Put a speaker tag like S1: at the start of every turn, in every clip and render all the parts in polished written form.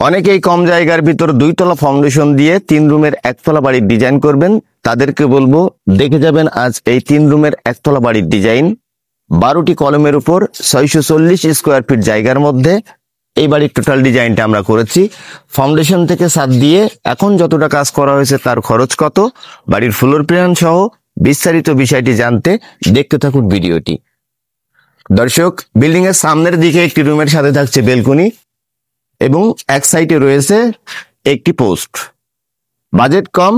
S1: অনেকেই কম জায়গার ভিতর 2 তলা ফাউন্ডেশন দিয়ে 3 রুমের 1 তলা বাড়ির ডিজাইন করবেন। তাদেরকে বলবো দেখে যাবেন আজ এই 3 রুমের 1 তলা বাড়ির ডিজাইন। 12টি কলমের উপর 640 স্কোয়ার ফিট জায়গার মধ্যে এই বাড়ির টোটাল ডিজাইনটা আমরা করেছি। ফাউন্ডেশন থেকে ছাদ দিয়ে এখন যতটা কাজ করা হয়েছে তার খরচ কত, বাড়ির ফ্লোর প্ল্যান সহ বিস্তারিত বিষয়টি জানতে দেখতে থাকুন ভিডিওটি। দর্শক, বিল্ডিং এর সামনের দিকে একটি রুমের সাথে থাকছে বেলকনি এবং এক সাইডে রয়েছে একটি পোস্ট। বাজেট কম,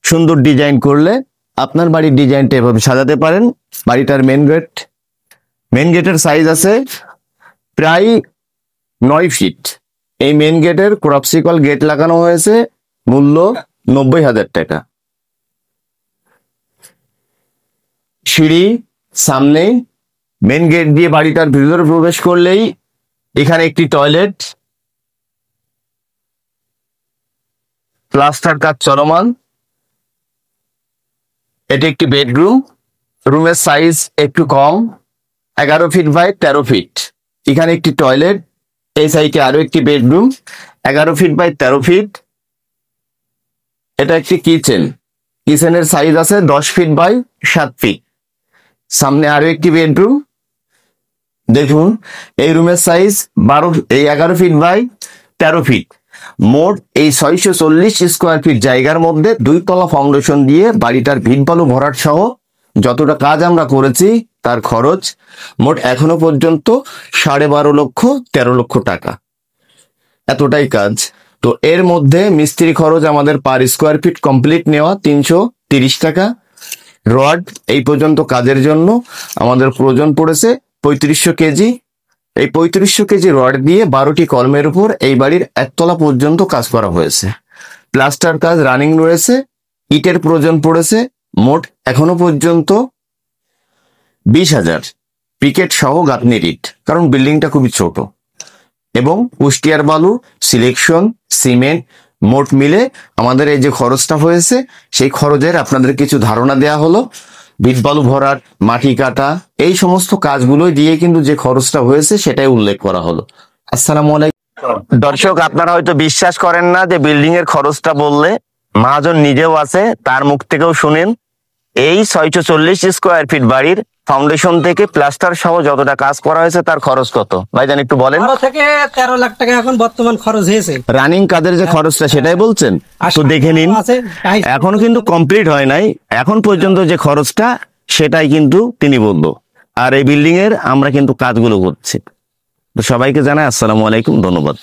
S1: সুন্দর ডিজাইন করলে আপনার বাড়ির ডিজাইনটা এভাবে সাজাতে পারেন। বাড়িটার মেন গেটের সাইজ আছে প্রায় 9 ফিট। এই মেন গেটের ক্রপসিকল গেট লাগানো হয়েছে, মূল্য 90,000 টাকা। সিঁড়ি সামনে, মেন গেট দিয়ে বাড়িটার ভিতরে প্রবেশ করলেই এখানে একটি টয়লেট, প্লাস্টার কাজ চলমান। এটি একটি বেডরুম, রুমের সাইজ একটু কম, 11 ফিট বাই 13 ফিট। এখানে একটি টয়লেট, এই সাইডে আরো একটি বেডরুম, 11 ফিট বাই 13 ফিট। এটা একটি কিচেনের সাইজ আছে 10 ফিট বাই 7 ফিট। সামনে আরো একটি বেডরুম। দেখুন এই রুমের সাইজ 11 ফিট বাই 13 ফিট। মোট এই 640 স্কোয়ার ফিট জায়গার মধ্যে 2 তলা ফাউন্ডেশন দিয়ে বাড়িটার ভিট বালু ভরাট সহ যতটা কাজ আমরা করেছি তার খরচ মোট এখনো পর্যন্ত 12.5 লক্ষ 13 লক্ষ টাকা, এতটাই কাজ। তো এর মধ্যে মিস্ত্রি খরচ আমাদের পার স্কোয়ার ফিট কমপ্লিট নেওয়া 330 টাকা। রড এই পর্যন্ত কাজের জন্য আমাদের প্রয়োজন পড়েছে 3500 কেজি। এই 3500 কেজি রড দিয়ে 12টি কলমের উপর এই বাড়ির 1 তলা পর্যন্ত কাজ করা হয়েছে। প্লাস্টার কাজ রানিং রয়েছে। ইটের প্রয়োজন পড়েছে মোট এখনো পর্যন্ত 20,000 পিকেট সহ গাঁথনির ইট, কারণ বিল্ডিংটা খুবই ছোট। এবং কুষ্টিয়ার বালু, সিলেকশন, সিমেন্ট মোট মিলে আমাদের এই যে খরচটা হয়েছে সেই খরচের আপনাদের কিছু ধারণা দেয়া হলো। ভিট বালু ভরাট, মাটি কাটা, এই সমস্ত কাজগুলো দিয়ে কিন্তু যে খরচটা হয়েছে সেটাই উল্লেখ করা হলো। আসসালামু আলাইকুম। দর্শক, আপনারা হয়তো বিশ্বাস করেন না যে বিল্ডিং এর খরচটা বললে, মহাজন নিজেও আছে, তার মুখ থেকেও শুনেন। এই 640 স্কোয়ার ফিট বাড়ির ফাউন্ডেশন থেকে প্লাস্টার সহ যতটা কাজ করা হয়েছে তার খরচ কত ভাইজান একটু বলেন।
S2: 13 লাখ টাকা এখন বর্তমান খরচ হয়েছে।
S1: রানিং কাজের যে খরচটা সেটাই বলছেন, তো দেখে নিন। এখনো কিন্তু কমপ্লিট হয় নাই, এখন পর্যন্ত যে খরচটা সেটাই কিন্তু তিনি বললো। আর এই বিল্ডিং এর আমরা কিন্তু কাজগুলো করছি। তো সবাইকে জানাই আসসালামু আলাইকুম, ধন্যবাদ।